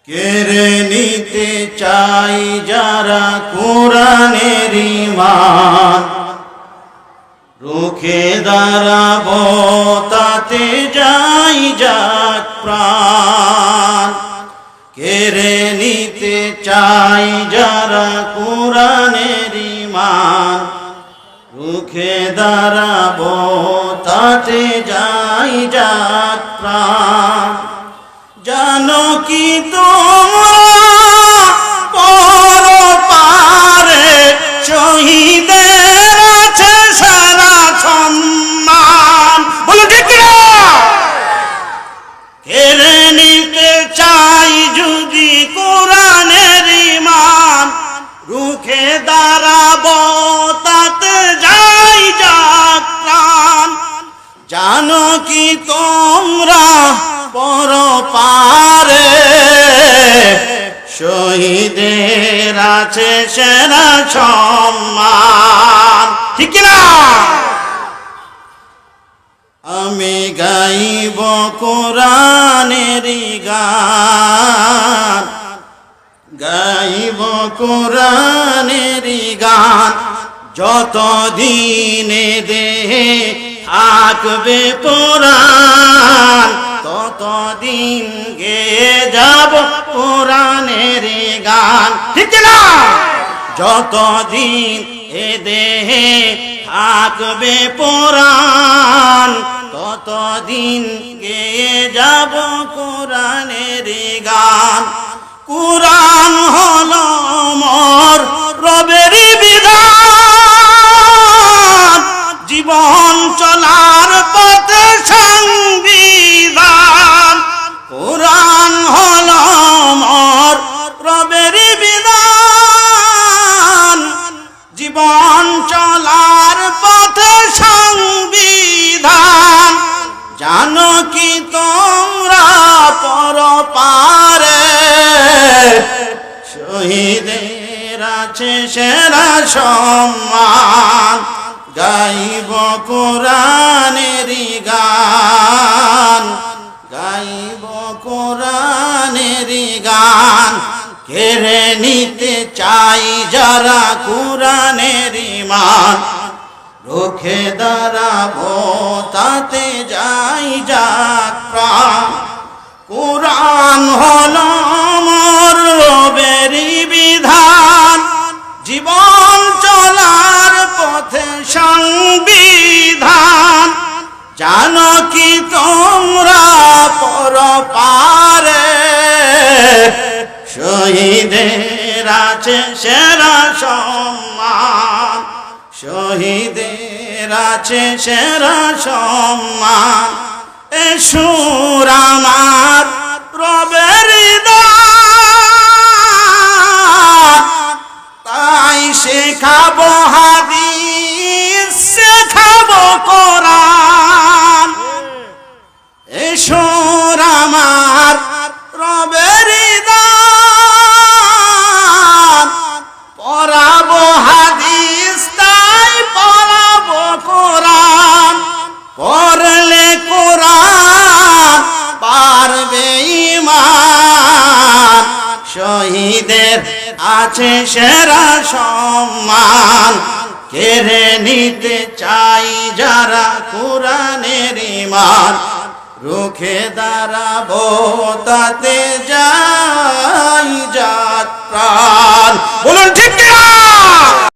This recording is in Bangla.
কেড়ে নিতে চাই যারা কোরআনের ঈমান, রুখে দাঁড়াবো তাতে যাই যাক প্রাণ। কেড়ে নিতে চাই যারা কোরআনের ঈমান, রুখে দাঁড়াবো তাতে যাই যাক প্রাণ। জানো কি তোমরা পরপারে শহীদের আছে সারা সম্মান, বলো ঠিক না? কেড়ে নিতে চাই যদি কোরআনের ঈমান, রুখে দাঁড়াবো তাতে যাই যাক প্রাণ। জানো কি তোমরা পরপারে শহীদের আছে সেরা সম্মান, ঠিক না? আমি গাইব কোরআনের গান, গাইব কোরআনের গান, যতদিনে দেহে থাকবে প্রাণ, ততদিন গেয়ে যাব কোরআনের গান, ঠিক না? যতদিন এ দেহে থাকবে প্রাণ, ততদিন গেয়ে যাব কোরআনের গান। কোরআন হলো মোর রবের বিধান, জীবন চলার পথে সংবিধান। কোরআন হলো মোর রবের বিধান, জীবন চলার পথে সংবিধান। জানো কি তোমরা পরপারে শহীদের আছে সেরা সম্মান, গাইব কোরআনের গান, গাইব কোরআনের গান। কেড়ে নিতে চাই যারা কোরআনের ঈমান, রুখে দাঁড়াবো তাতে যাই যাক প্রাণ। কোরআন হলো মোর রবের বিধান, জীবন চলার পথে সংবিধান। জানো কি তোমরা পরপারে শহীদের আছে সেরা সম্মান, শহীদের আছে সেরা সম্মান। এ সুর আমার রবের দান, তাই শেখাবো হাদিস, শেখাবো কোরআন। এ সুর আমার রবের দান, পড়াবো হাদিস তাই পড়াবো কোরআন। পড়লে কোরআন পারবে ঈমান, শহীদের আছে সেরা সম্মান। কেড়ে নিতে চাই যারা কোরআনের ঈমান, রুখে দাঁড়াবো তাতে যাই যাক প্রাণ, বলুন।